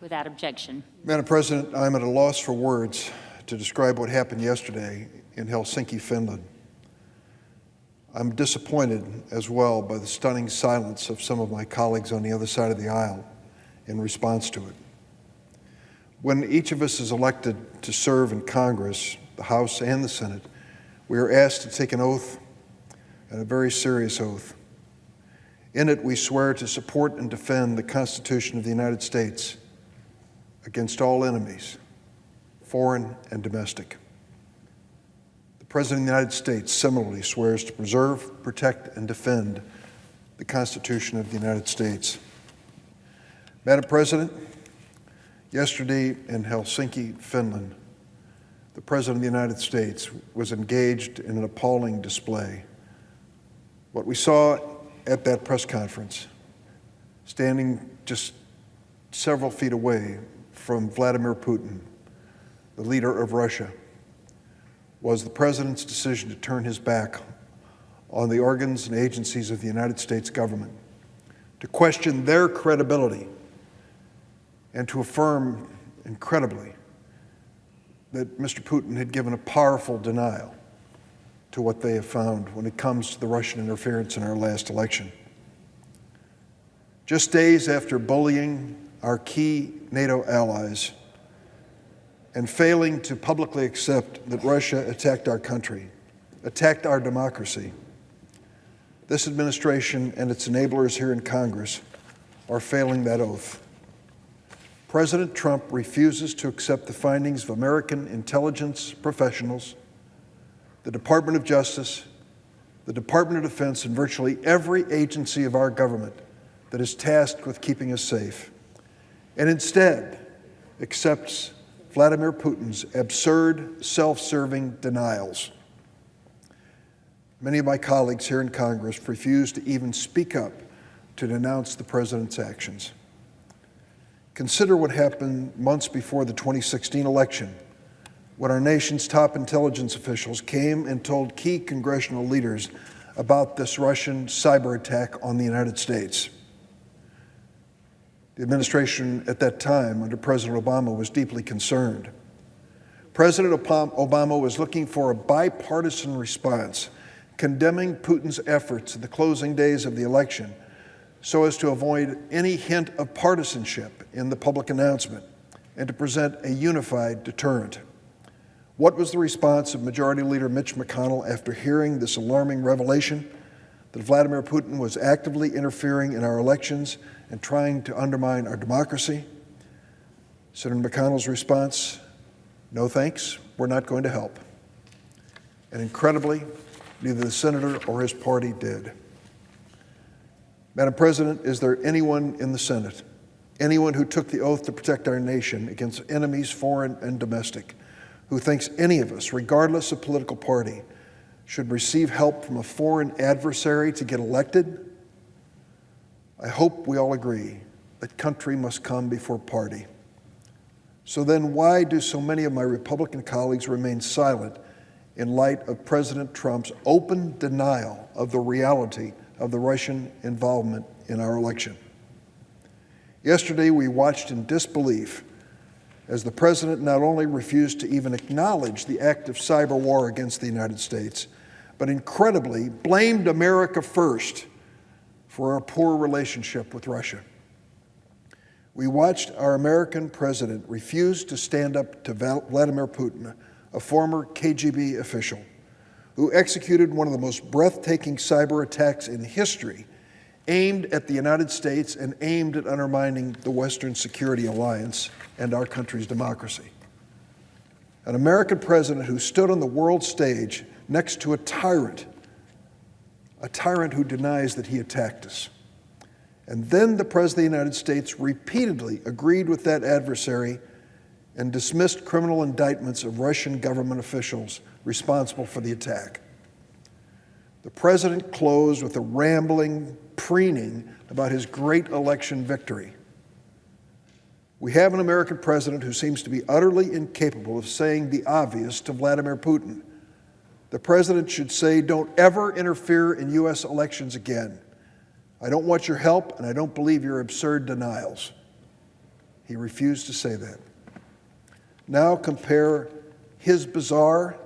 Without objection. Madam President, I'm at a loss for words to describe what happened yesterday in Helsinki, Finland. I'm disappointed as well by the stunning silence of some of my colleagues on the other side of the aisle in response to it. When each of us is elected to serve in Congress, the House and the Senate, we are asked to take an oath, and a very serious oath. In it, we swear to support and defend the Constitution of the United States against all enemies, foreign and domestic. The President of the United States similarly swears to preserve, protect, and defend the Constitution of the United States. Madam President, yesterday in Helsinki, Finland, the President of the United States was engaged in an appalling display. What we saw at that press conference, standing just several feet away from Vladimir Putin, the leader of Russia, was the President's decision to turn his back on the organs and agencies of the United States government, to question their credibility, and to affirm, incredibly, that Mr. Putin had given a powerful denial to what they have found when it comes to the Russian interference in our last election. Just days after bullying our key NATO allies and failing to publicly accept that Russia attacked our country, attacked our democracy, this administration and its enablers here in Congress are failing that oath. President Trump refuses to accept the findings of American intelligence professionals, the Department of Justice, the Department of Defense, and virtually every agency of our government that is tasked with keeping us safe, and instead accepts Vladimir Putin's absurd, self-serving denials. Many of my colleagues here in Congress refuse to even speak up to denounce the President's actions. Consider what happened months before the 2016 election, when our nation's top intelligence officials came and told key congressional leaders about this Russian cyber attack on the United States. The administration at that time, under President Obama, was deeply concerned. President Obama was looking for a bipartisan response, condemning Putin's efforts in the closing days of the election so as to avoid any hint of partisanship in the public announcement and to present a unified deterrent. What was the response of Majority Leader Mitch McConnell after hearing this alarming revelation that Vladimir Putin was actively interfering in our elections and trying to undermine our democracy? Senator McConnell's response, no thanks, we're not going to help. And incredibly, neither the senator or his party did. Madam President, is there anyone in the Senate, anyone who took the oath to protect our nation against enemies, foreign and domestic, who thinks any of us, regardless of political party, should receive help from a foreign adversary to get elected? I hope we all agree that country must come before party. So then why do so many of my Republican colleagues remain silent in light of President Trump's open denial of the reality of the Russian involvement in our election? Yesterday, we watched in disbelief as the President not only refused to even acknowledge the act of cyber war against the United States, but incredibly blamed America first for our poor relationship with Russia. We watched our American president refuse to stand up to Vladimir Putin, a former KGB official, who executed one of the most breathtaking cyber attacks in history, aimed at the United States and aimed at undermining the Western Security Alliance and our country's democracy. An American president who stood on the world stage next to a tyrant who denies that he attacked us. And then the President of the United States repeatedly agreed with that adversary and dismissed criminal indictments of Russian government officials responsible for the attack. The President closed with a rambling preening about his great election victory. We have an American president who seems to be utterly incapable of saying the obvious to Vladimir Putin. The president should say, don't ever interfere in U.S. elections again. I don't want your help, and I don't believe your absurd denials. He refused to say that. Now compare his bizarre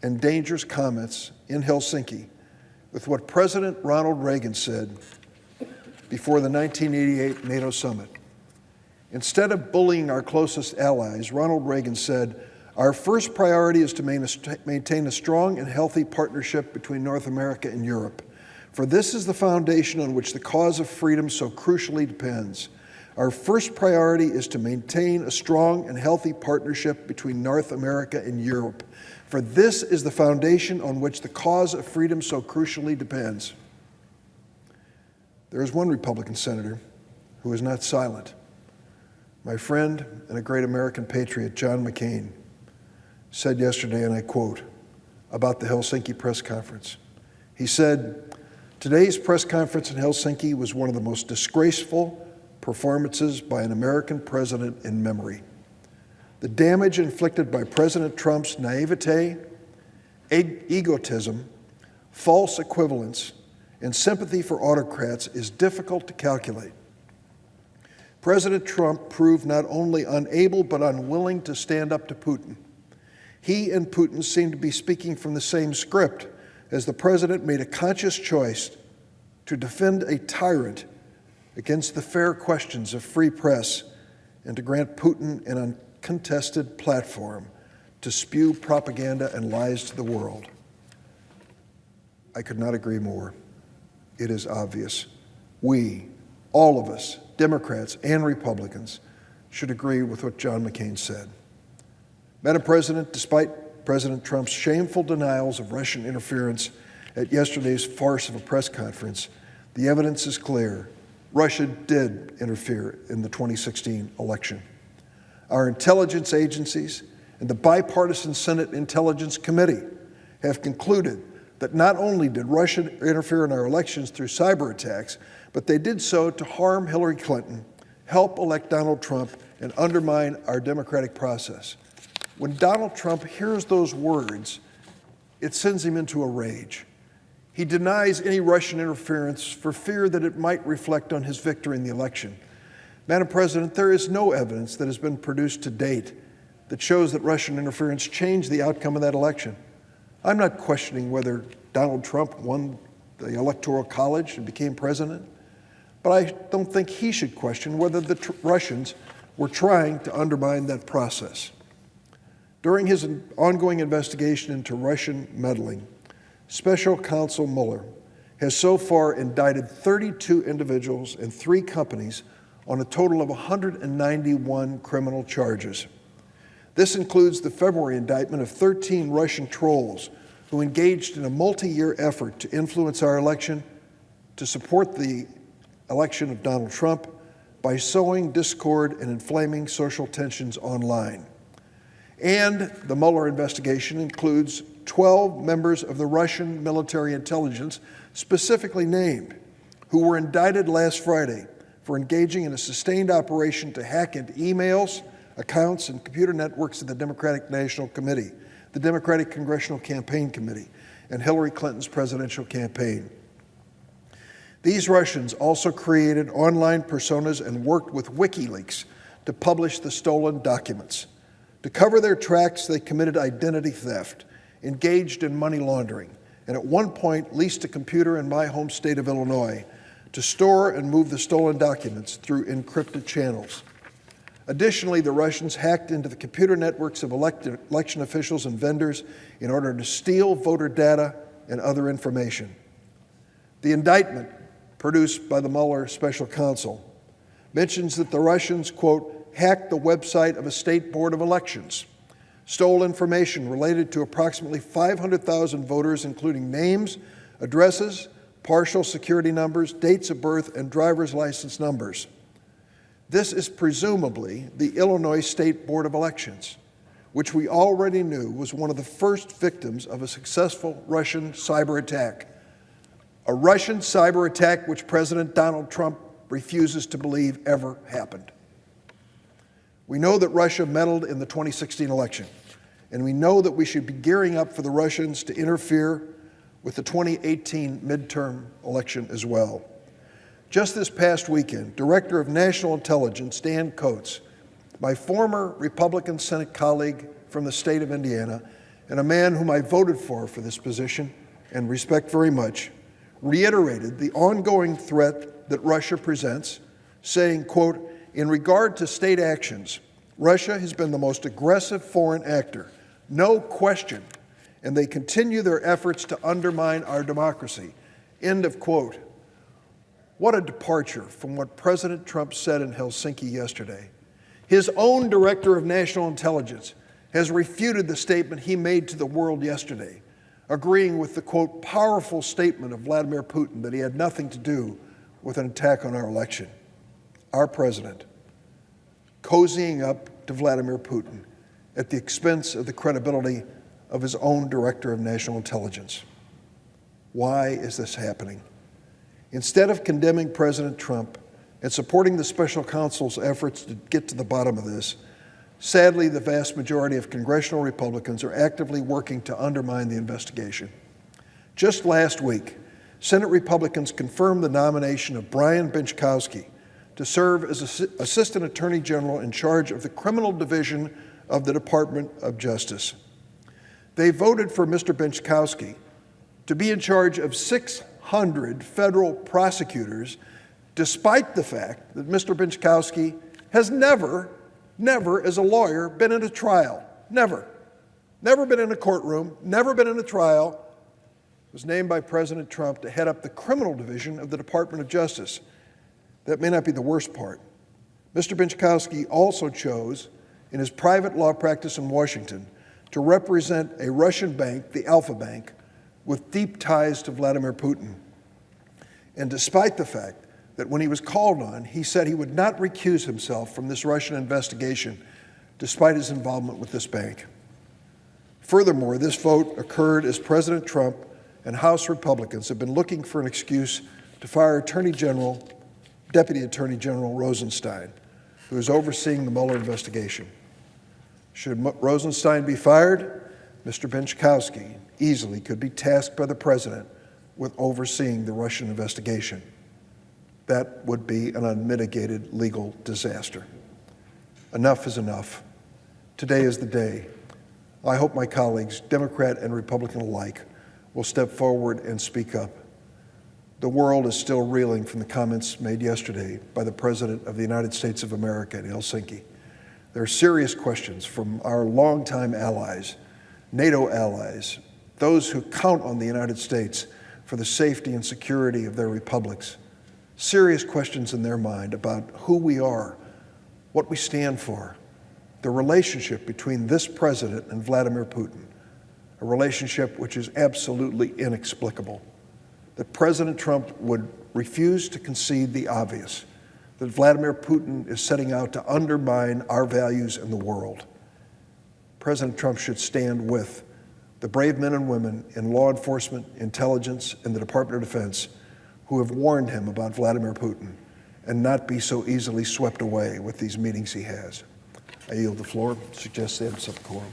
and dangerous comments in Helsinki with what President Ronald Reagan said before the 1988 NATO summit. Instead of bullying our closest allies, Ronald Reagan said, "Our first priority is to maintain a strong and healthy partnership between North America and Europe. For this is the foundation on which the cause of freedom so crucially depends. Our first priority is to maintain a strong and healthy partnership between North America and Europe. For this is the foundation on which the cause of freedom so crucially depends." There is one Republican senator who is not silent. My friend and a great American patriot, John McCain, said yesterday, and I quote, about the Helsinki press conference. He said, "Today's press conference in Helsinki was one of the most disgraceful performances by an American president in memory. The damage inflicted by President Trump's naivete, egotism, false equivalence, and sympathy for autocrats is difficult to calculate. President Trump proved not only unable but unwilling to stand up to Putin. He and Putin seem to be speaking from the same script, as the president made a conscious choice to defend a tyrant against the fair questions of free press and to grant Putin an uncontested platform to spew propaganda and lies to the world." I could not agree more. It is obvious. We, all of us, Democrats and Republicans, should agree with what John McCain said. Madam President, despite President Trump's shameful denials of Russian interference at yesterday's farce of a press conference, the evidence is clear. Russia did interfere in the 2016 election. Our intelligence agencies and the bipartisan Senate Intelligence Committee have concluded that not only did Russia interfere in our elections through cyber attacks, but they did so to harm Hillary Clinton, help elect Donald Trump, and undermine our democratic process. When Donald Trump hears those words, it sends him into a rage. He denies any Russian interference for fear that it might reflect on his victory in the election. Madam President, there is no evidence that has been produced to date that shows that Russian interference changed the outcome of that election. I'm not questioning whether Donald Trump won the Electoral College and became president, but I don't think he should question whether the Russians were trying to undermine that process. During his ongoing investigation into Russian meddling, Special Counsel Mueller has so far indicted 32 individuals and 3 companies on a total of 191 criminal charges. This includes the February indictment of 13 Russian trolls who engaged in a multi-year effort to influence our election, to support the election of Donald Trump by sowing discord and inflaming social tensions online. And the Mueller investigation includes 12 members of the Russian military intelligence, specifically named, who were indicted last Friday for engaging in a sustained operation to hack into emails, accounts, and computer networks of the Democratic National Committee, the Democratic Congressional Campaign Committee, and Hillary Clinton's presidential campaign. These Russians also created online personas and worked with WikiLeaks to publish the stolen documents. To cover their tracks, they committed identity theft, engaged in money laundering, and at one point leased a computer in my home state of Illinois to store and move the stolen documents through encrypted channels. Additionally, the Russians hacked into the computer networks of election officials and vendors in order to steal voter data and other information. The indictment, produced by the Mueller special counsel, mentions that the Russians, quote, hacked the website of a state board of elections, stole information related to approximately 500,000 voters, including names, addresses, partial security numbers, dates of birth, and driver's license numbers. This is presumably the Illinois State Board of Elections, which we already knew was one of the first victims of a successful Russian cyber attack. A Russian cyber attack which President Donald Trump refuses to believe ever happened. We know that Russia meddled in the 2016 election, and we know that we should be gearing up for the Russians to interfere with the 2018 midterm election as well. Just this past weekend, Director of National Intelligence Dan Coats my former Republican Senate colleague from the state of Indiana, and a man whom I voted for this position and respect very much, reiterated the ongoing threat that Russia presents, saying, quote, "In regard to state actions, Russia has been the most aggressive foreign actor, no question, and they continue their efforts to undermine our democracy," end of quote. What a departure from what President Trump said in Helsinki yesterday. His own Director of National Intelligence has refuted the statement he made to the world yesterday, agreeing with the, quote, "powerful statement of Vladimir Putin that he had nothing to do with an attack on our election." Our president, cozying up to Vladimir Putin at the expense of the credibility of his own Director of National Intelligence. Why is this happening? Instead of condemning President Trump and supporting the special counsel's efforts to get to the bottom of this, sadly, the vast majority of congressional Republicans are actively working to undermine the investigation. Just last week, Senate Republicans confirmed the nomination of Brian Benczkowski to serve as Assistant Attorney General in charge of the Criminal Division of the Department of Justice. They voted for Mr. Benczkowski to be in charge of 600 federal prosecutors, despite the fact that Mr. Benczkowski has never as a lawyer been in a trial. Never been in a courtroom, never been in a trial. Was named by President Trump to head up the criminal division of the Department of Justice. That may not be the worst part. Mr. Benczkowski also chose, in his private law practice in Washington, to represent a Russian bank, the Alpha Bank, with deep ties to Vladimir Putin. And despite the fact that when he was called on, he said he would not recuse himself from this Russian investigation, despite his involvement with this bank. Furthermore, this vote occurred as President Trump and House Republicans have been looking for an excuse to fire Deputy Attorney General Rosenstein, who is overseeing the Mueller investigation. Should Rosenstein be fired, Mr. Benczkowski easily could be tasked by the president with overseeing the Russian investigation. That would be an unmitigated legal disaster. Enough is enough. Today is the day. I hope my colleagues, Democrat and Republican alike, will step forward and speak up. The world is still reeling from the comments made yesterday by the President of the United States of America in Helsinki. There are serious questions from our longtime allies, NATO allies, those who count on the United States for the safety and security of their republics. Serious questions in their mind about who we are, what we stand for, the relationship between this president and Vladimir Putin, a relationship which is absolutely inexplicable. That President Trump would refuse to concede the obvious, that Vladimir Putin is setting out to undermine our values in the world. President Trump should stand with the brave men and women in law enforcement, intelligence, and the Department of Defense who have warned him about Vladimir Putin and not be so easily swept away with these meetings he has. I yield the floor. Suggest they have some quorum.